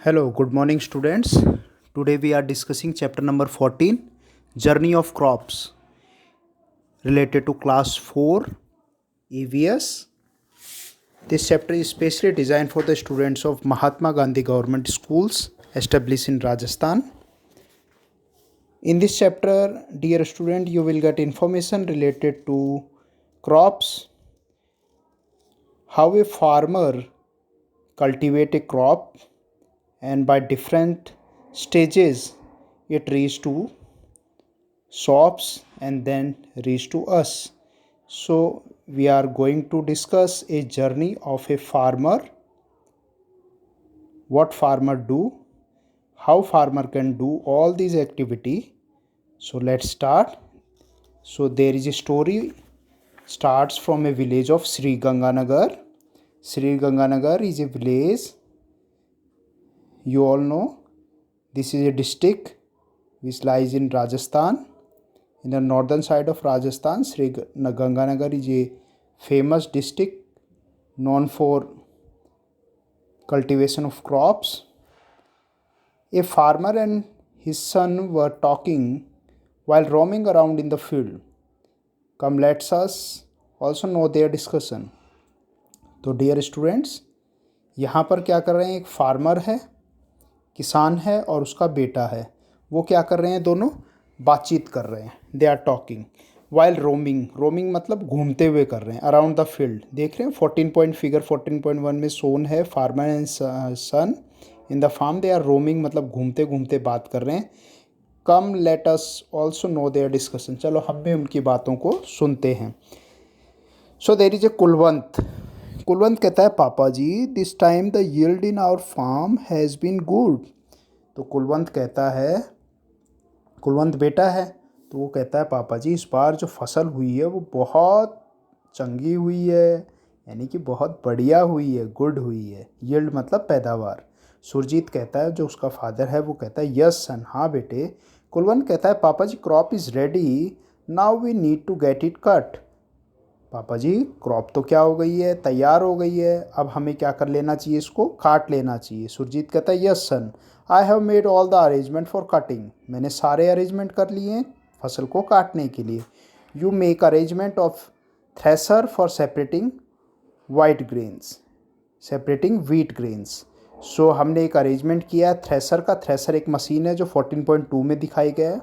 Hello, good morning, students. Today we are discussing chapter number 14, Journey of Crops, related to class 4 EVS. This chapter is specially designed for the students of Mahatma Gandhi Government Schools established in Rajasthan. In this chapter, dear student, you will get information related to crops, how a farmer cultivate a crop, and by different stages it reaches to shops and then reach to us. So we are going to discuss a journey of a farmer, what farmer do, how farmer can do all these activity. So let's start. So there is a story starts from a village of Sri Ganganagar. Sri Ganganagar is a village, you all know. This is a district which lies in Rajasthan. In the northern side of Rajasthan, Sri Ganganagar is a famous district known for cultivation of crops. A farmer and his son were talking while roaming around in the field. Come, let us also know their discussion. तो dear students, यहाँ पर क्या कर रहे हैं, एक farmer है, किसान है और उसका बेटा है. वो क्या कर रहे हैं, दोनों बातचीत कर रहे हैं. They are talking while roaming. Roaming मतलब घूमते हुए कर रहे हैं अराउंड द फील्ड. देख रहे हैं 14 पॉइंट फिगर 14.1 में सोन है farmer and son in the farm. They are roaming मतलब घूमते घूमते बात कर रहे हैं. Come let us also know their discussion. चलो हम भी उनकी बातों को सुनते हैं. So there is a Kulwant. Kulwant कहता है, पापा ji, this time the yield in our farm has been good. तो कुलवंत कहता है, कुलवंत बेटा है, तो वो कहता है, पापा जी, इस बार जो फसल हुई है वो बहुत चंगी हुई है, यानी कि बहुत बढ़िया हुई है, गुड हुई है. यील्ड मतलब पैदावार. सुरजीत कहता है, जो उसका फादर है, वो कहता है, यस सन, हाँ बेटे. कुलवंत कहता है, पापा ji, crop is ready, now we need to get it cut. पापा जी, क्रॉप तो क्या हो गई है, तैयार हो गई है, अब हमें क्या कर लेना चाहिए, इसको काट लेना चाहिए. सुरजीत कहता है, yes son, I have made all the arrangement for cutting. मैंने सारे अरेंजमेंट कर लिए हैं फसल को काटने के लिए. You make arrangement of thresher for separating white grains, separating wheat grains. So हमने एक अरेंजमेंट किया है थ्रेसर का. थ्रेसर एक मशीन है जो 14.2 में दिखाई गया है.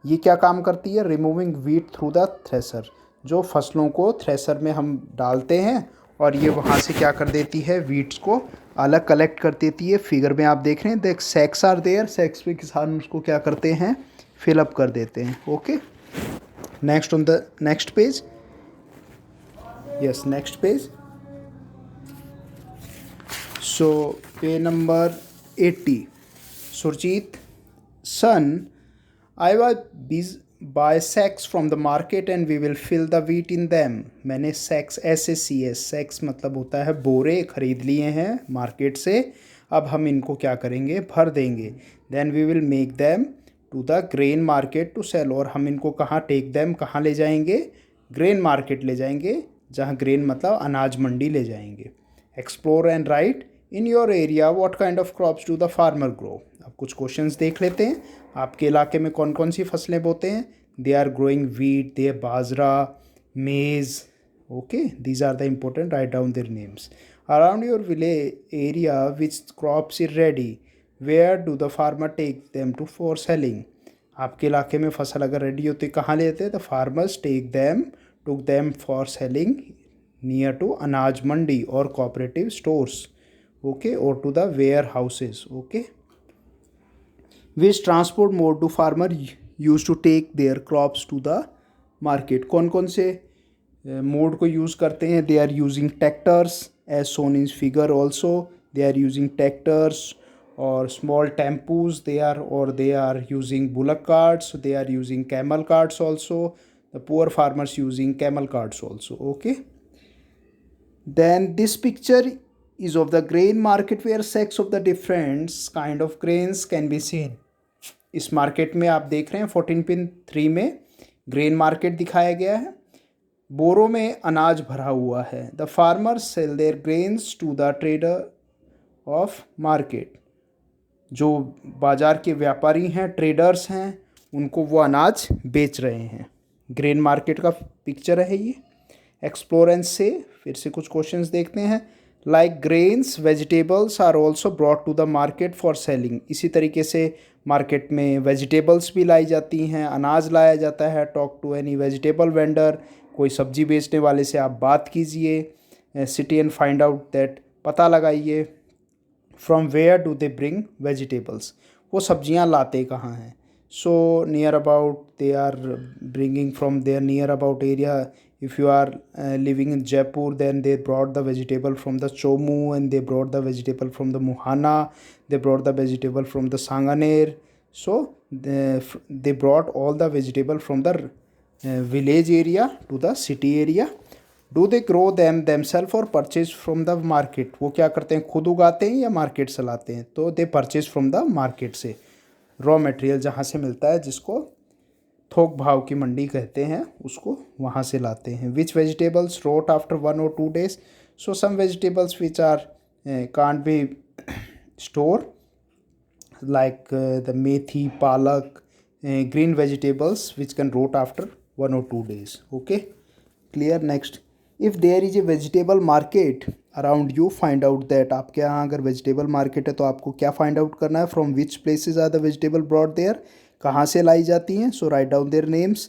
ये क्या काम करती है, removing wheat through the thresher. जो फसलों को थ्रेसर में हम डालते हैं और ये वहाँ से क्या कर देती है, वीट्स को अलग कलेक्ट कर देती है. फिगर में आप देख रहे हैं, देख सैक्स आर देयर. सैक्स पे किसान उसको क्या करते हैं, फिलअप कर देते हैं. Okay, next on the next page. Yes, next page. So pay number 80. Surjit, son, I was buy sacks from the market and we will fill the wheat in them. मैंने sacks SACS, sacks मतलब होता है बोरे, ख़रीद लिए हैं market से. अब हम इनको क्या करेंगे, भर देंगे. then we will make them to the grain market to sell. और हम इनको कहाँ, take them कहाँ ले जाएंगे, grain market ले जाएंगे, जहाँ grain मतलब अनाज मंडी ले जाएंगे. explore and write in your area what kind of crops do the farmer grow. अब कुछ क्वेश्चंस देख लेते हैं. आपके इलाके में कौन कौन सी फसलें बोते हैं. They are growing wheat, they bajra, maize. Okay, these are the important, write down their names. Around your village area which crops is ready, where do the farmer take them to for selling. आपके इलाके में फसल अगर ready होती कहाँ लेते हैं, the farmers take them took them for selling near to anaj mandi और कोऑपरेटिव स्टोर्स. ओके, और to the warehouses. Okay, which transport mode do farmer use to take their crops to the market. कौन कौन से mode को use करते हैं. They are using tractors as shown in figure also. They are using tractors और small tempos. They are using bullock carts. They are using camel carts also. The poor farmers using camel carts also. Okay, then this picture is of the grain market where sacks of the different kind of grains can be seen. इस market में आप देख रहे हैं 14.3 में grain market दिखाया गया है. बोरों में अनाज भरा हुआ है. The farmer sell their grains to the trader of market. जो बाज़ार के व्यापारी हैं, ट्रेडर्स हैं, उनको वो अनाज बेच रहे हैं। ग्रेन मार्केट का पिक्चर है ये। एक्सप्लोरेंस से फिर से कुछ क्वेश्चंस देखते हैं। Like grains vegetables are also brought to the market for selling. इसी तरीके से मार्केट में वेजिटेबल्स भी लाई जाती हैं, अनाज लाया जाता है। Talk to any vegetable vendor, कोई सब्जी बेचने वाले से आप बात कीजिए। City and find out that, पता लगाइए from where do they bring vegetables, वो सब्जियां लाते कहाँ हैं। So near about they are bringing from there near about area. if you are living in Jaipur, then they brought the vegetable from the Chomu, and they brought the vegetable from the Muhana, they brought the vegetable from the Sanganer. So they brought all the vegetable from the village area to the city area. Do they grow them themselves or purchase from the market? वो क्या करते हैं, खुद उगाते हैं या market से लाते हैं? तो they purchase from the market से, रॉ मटेरियल जहाँ से मिलता है, जिसको थोक भाव की मंडी कहते हैं, उसको वहाँ से लाते हैं। Which vegetables rot after 1 or 2 days? So some vegetables which are can't be store, like the methi, palak, green vegetables which can rot after 1 or 2 days. Okay, clear? Next, if there is a vegetable market around you, find out that, आपके यहाँ अगर vegetable market है तो आपको क्या find out करना है? From which places are the vegetable brought there? कहाँ से लाई जाती हैं? So write down their names.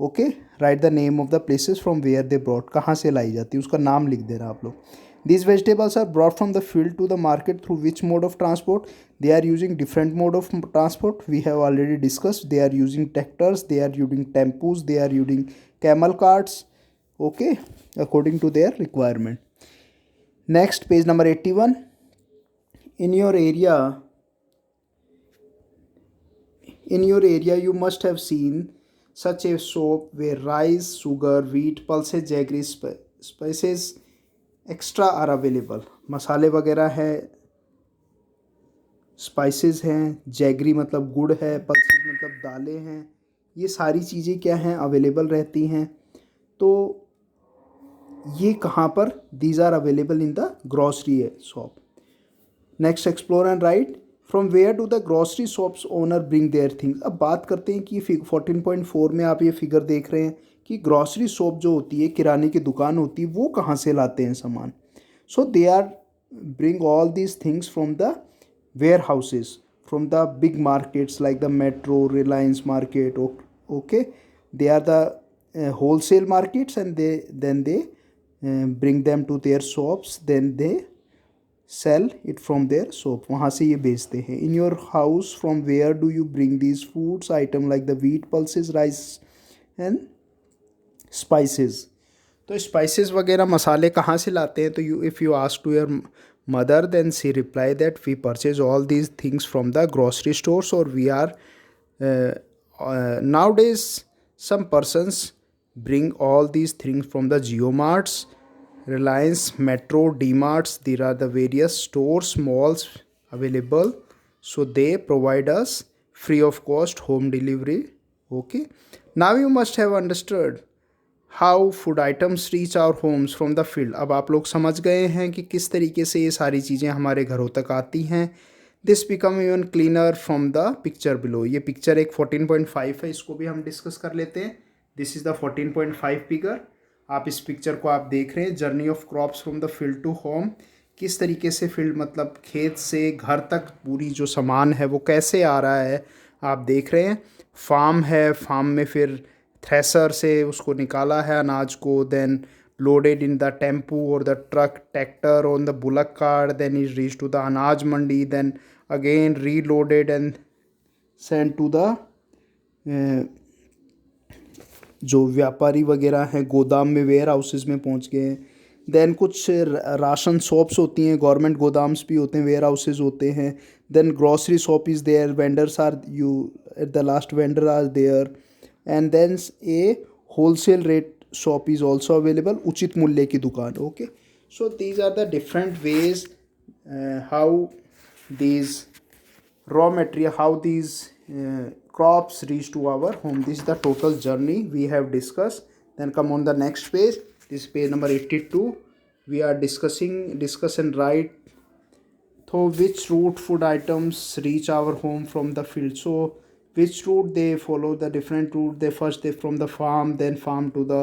Okay, write the name of the places from where they brought, कहाँ से लाई जाती है उसका नाम लिख देना आप लोग। These vegetables are brought from the field to the market through which mode of transport? They are using different mode of transport. We have already discussed. They are using tractors, they are using tempos, they are using camel carts. Okay, according to their requirement. Next, page number 81. In your area you must have seen such a shop where rice, sugar, wheat, pulses, jaggery, spices extra are available. मसाले वगैरह है, spices हैं, jaggery मतलब गुड़ है, pulses मतलब दालें हैं, ये सारी चीज़ें क्या हैं, अवेलेबल रहती हैं। तो ये कहाँ पर? These are available in the grocery shop. Next, explore and write from where do the grocery shops owner bring their things. अब बात करते हैं कि 14.4 में आप ये फिगर देख रहे हैं कि ग्रॉसरी शॉप जो होती है, किराने की दुकान होती है, वो कहाँ से लाते हैं सामान। So they are bring all these things from the warehouses, from the big markets like the Metro, Reliance market. Okay, they are the wholesale markets and then they bring them to their shops, then they sell it from their shop, वहाँ से ये बेचते हैं। In your house from where do you bring these foods item like the wheat, pulses, rice and spices. तो spices वगैरह मसाले कहाँ से लाते हैं? तो you if you ask to your mother, then she reply that we purchase all these things from the grocery stores, और we are now days some persons bring all these things from the JioMarts, Reliance, Metro, DMarts. There are the various stores, malls available. So they provide us free of cost home delivery. Okay. Now you must have understood how food items reach our homes from the field. अब आप लोग समझ गए हैं कि किस तरीके से ये सारी चीज़ें हमारे घरों तक आती हैं। This become even cleaner from the picture below. ये पिक्चर एक 14.5 है, इसको भी हम डिस्कस कर लेते हैं। This is the 14.5 figure. आप इस पिक्चर को आप देख रहे हैं, journey of crops from the field to home. किस तरीके से फील्ड मतलब खेत से घर तक पूरी जो सामान है वो कैसे आ रहा है, आप देख रहे हैं। फार्म है, फार्म में फिर थ्रेसर से उसको निकाला है अनाज को, then loaded in the tempo और the truck, tractor on the bullock cart, then is reach to the anaj mandi, then again reloaded and send to the जो व्यापारी वगैरह हैं गोदाम में, वेयर हाउसेज में पहुंच गए हैं। देन कुछ राशन शॉप्स होती हैं, गवर्नमेंट गोदाम्स भी होते हैं, वेयर हाउसेज होते हैं। Then grocery shop is there, vendors are you at the last, vendor are there. And then a wholesale rate shop is also available, उचित मूल्य की दुकान। Okay, so these are the different ways how these raw material, how these crops reach to our home. This is the total journey we have discussed. Then come on the next page. This is page number 82. We are discuss and write So which route food items reach our home from the field? So which route they follow? The different route. They from the farm, then farm to the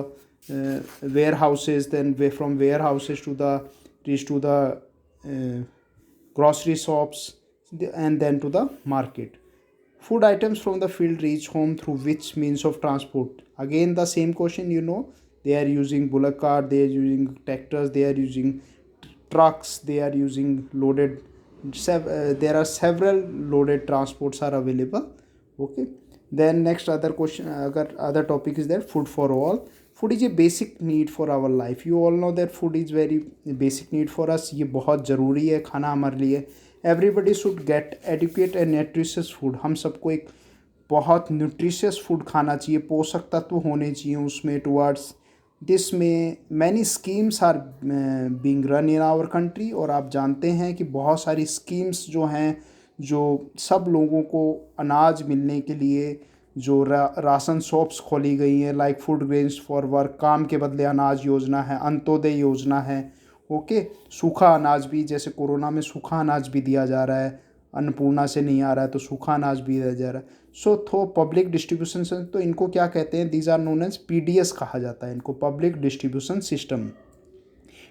warehouses, then from warehouses to the reach to the uh, grocery shops, and then to the market. Food items from the field reach home through which means of transport? Again, the same question, they are using bullock cart, they are using tractors, they are using trucks, they are using loaded. There are several loaded transports are available. Okay. Then next other question, other topic is that food for all. Food is a basic need for our life. You all know that food is very basic need for us. ये बहुत ज़रूरी है खाना हमारे लिए. Everybody should get adequate and nutritious food. हम सबको एक बहुत न्यूट्रिशियस फूड खाना चाहिए, पोषक तत्व होने चाहिए उसमें. टुवर्ड्स दिस में many schemes are being run in our country. और आप जानते हैं कि बहुत सारी स्कीम्स जो हैं, जो सब लोगों को अनाज मिलने के लिए जो राशन शॉप्स खोली गई हैं, like food grains for work, काम के बदले अनाज योजना है, अंत्योदय योजना है. ओके. सूखा अनाज भी, जैसे कोरोना में सूखा अनाज भी दिया जा रहा है, अन्नपूर्णा से नहीं आ रहा है तो सूखा अनाज भी दिया जा रहा है. सो थो पब्लिक डिस्ट्रीब्यूशन से, तो इनको क्या कहते हैं? These are known as PDS कहा जाता है इनको, public distribution system.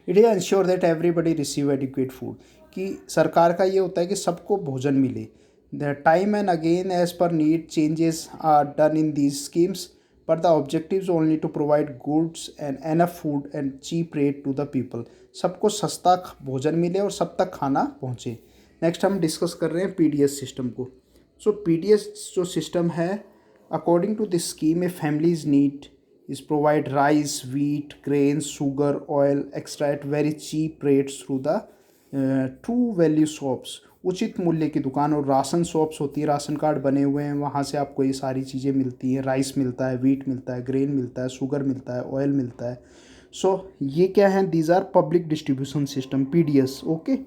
It is ensure that everybody receive adequate food. कि सरकार का ये होता है कि सबको भोजन मिले. The time and again as per need changes are done in these schemes, but the objective is only to provide goods and enough food and cheap rate to the people. सबको सस्ता भोजन मिले और सब तक खाना पहुँचे. नेक्स्ट हम डिस्कस कर रहे हैं PDS सिस्टम को. सो PDS जो सिस्टम है, according to this scheme a families need is provide rice, wheat, grains, sugar, oil, extra at very cheap rates through the true value shops. उचित मूल्य की दुकान. और राशन शॉप्स होती है, राशन कार्ड बने हुए हैं, वहाँ से आपको ये सारी चीज़ें मिलती हैं. राइस मिलता है, वीट मिलता है, ग्रेन मिलता है, शुगर मिलता है, ऑयल मिलता है. सो ये क्या है? These are public distribution system, PDS. Okay.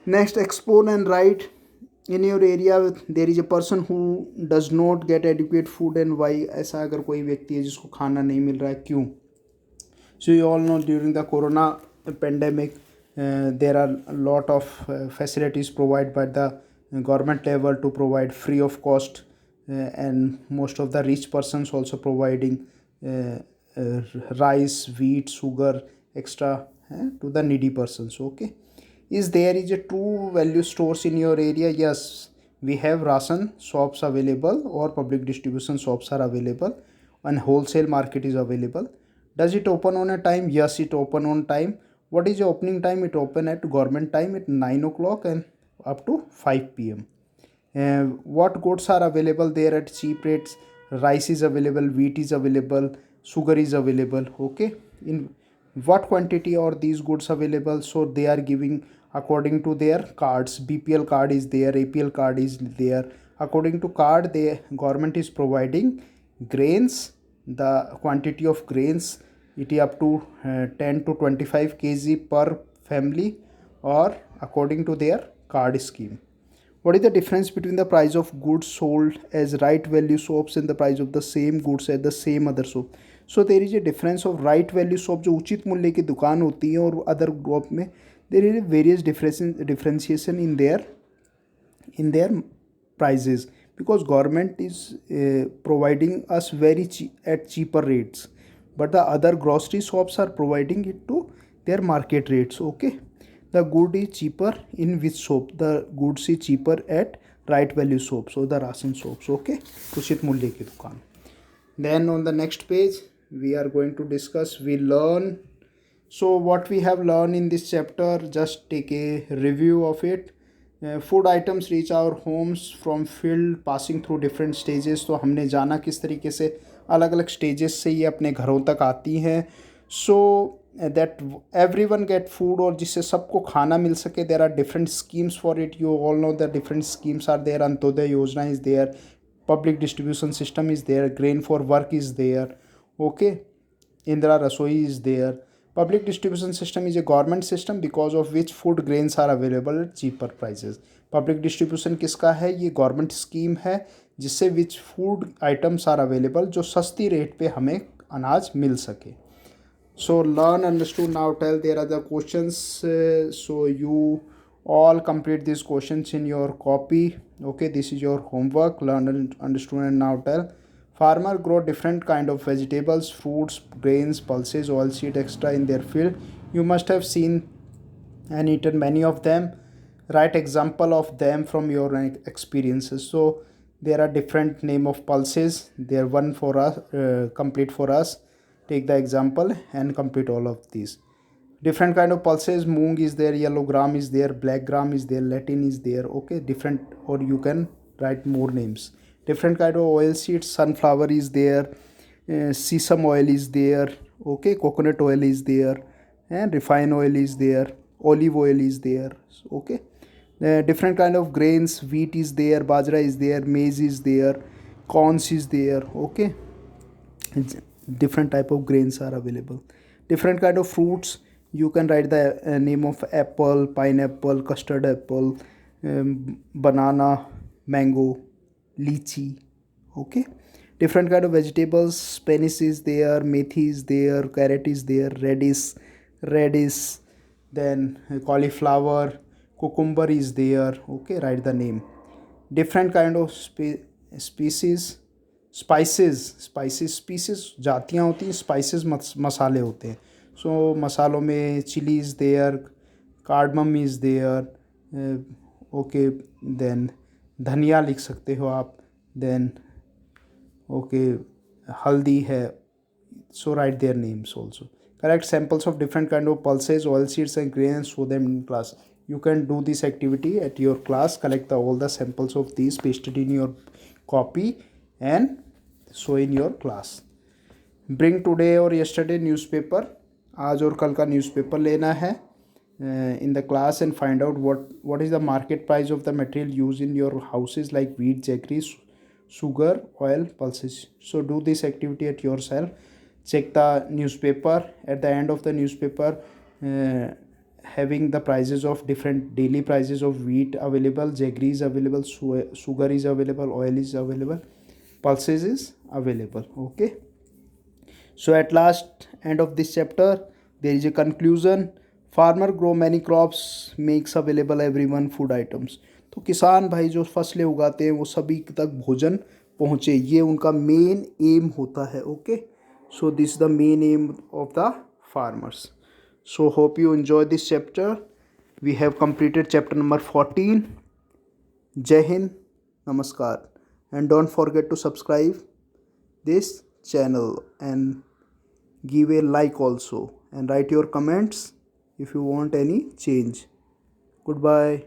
Next, explore and write. In your area there is a person who does not get adequate food and why. ऐसा अगर कोई व्यक्ति है जिसको खाना नहीं मिल रहा है, क्यों? So you all know during the corona pandemic there are a lot of facilities provided by the government level to provide free of cost, and most of the rich persons also providing rice, wheat, sugar extra to the needy persons. Okay. Is there is a true value stores in your area? Yes, we have ration shops available or public distribution shops are available, and wholesale market is available. Does it open on a time? Yes, it open on time. What is the opening time? It open at government time at 9 o'clock and up to 5 p.m. What goods are available there at cheap rates? Rice is available, wheat is available, sugar is available. Okay. In what quantity are these goods available? So they are giving according to their cards. BPL card is there, APL card is there. According to card, the government is providing grains, the quantity of grains, it is up to 10 to 25 kg per family, or according to their card scheme. What is the difference between the price of goods sold as right value shops and the price of the same goods at the same other shop? So there is a difference of right value shop जो उचित मूल्य की दुकान होती है, और other group में there is a various differentiation in their prices, because government is providing us very at cheaper rates, but the other grocery shops are providing it to their market rates. Okay. The good is cheaper in which shop? The goods is cheaper at right value shops or the ration shops. Okay. उचित मूल्य की दुकान. Then on the next page we are going to discuss, we learn. So what we have learned in this chapter, just take a review of it. Food items reach our homes from field passing through different stages. तो हमने जाना किस तरीके से अलग अलग stages से ये अपने घरों तक आती हैं. So that every one get food, और जिससे सबको खाना मिल सके. There are different schemes for it. You all know the different schemes are there. Antyodaya Yojana is there, public distribution system is there, grain for work is there. Okay. Indira Rasoi is there. Public distribution system is a government system because of which food grains are available at cheaper prices. Public distribution किसका है? ये government scheme है जिससे which food items are available, जो सस्ती rate पे हमें अनाज मिल सके. So learn understood now tell. There are the questions. So you All complete these questions in your copy. Okay, this is your homework. Learn and understood and now tell. Farmer grow different kind of vegetables, fruits, grains, pulses, oilseed extra in their field. You must have seen and eaten many of them. Write example of them from your experiences. So there are different name of pulses. There one for us, complete for us. Take the example and complete all of these. Different kind of pulses. Moong is there, yellow gram is there, black gram is there, latin is there. Okay, different, or you can write more names. Different kind of oil seeds. Sunflower is there, sesame oil is there. Okay, coconut oil is there, and refined oil is there, olive oil is there. Okay, different kind of grains. Wheat is there, bajra is there, maize is there, corns is there. Okay, different type of grains are available. Different kind of fruits. You can write the name of apple, pineapple, custard apple, banana, mango, lychee. Okay, different kind of vegetables. Spinach is there, methi is there, carrot is there, radish, then cauliflower, cucumber is there. Okay, write the name. Different kind of species. Spices species जातियाँ होती हैं, spices मसाले होते हैं. So मसालों में chilli is there, cardamom is there. Okay, then dhania लिख सकते हो आप. देन ओके, हल्दी है. So write their names also. Correct samples of different kind of pulses, oil seeds and grains, show them in class. You can do this activity at your class. Collect all the samples of these, paste it in your copy and show in your class. Bring today or yesterday newspaper. आज और कल का newspaper लेना है in the class and find out what is the market price of the material used in your houses like wheat, jaggery, sugar, oil, pulses. So do this activity at yourself. Check the newspaper. At the end of the newspaper, having the prices of different daily prices of wheat available, jaggery is available, sugar is available, oil is available, pulses is available. Okay, so at last end of this chapter there is a conclusion. Farmer grow many crops, makes available everyone food items. तो किसान भाई जो फसलें उगाते हैं वो सभी तक भोजन पहुँचे, ये उनका मेन एम होता है. Okay, so this is the main aim of the farmers. So hope you enjoy this chapter. We have completed chapter number 14. Jai Hind, Namaskar, and don't forget to subscribe this channel and give a like also, and write your comments if you want any change. Goodbye.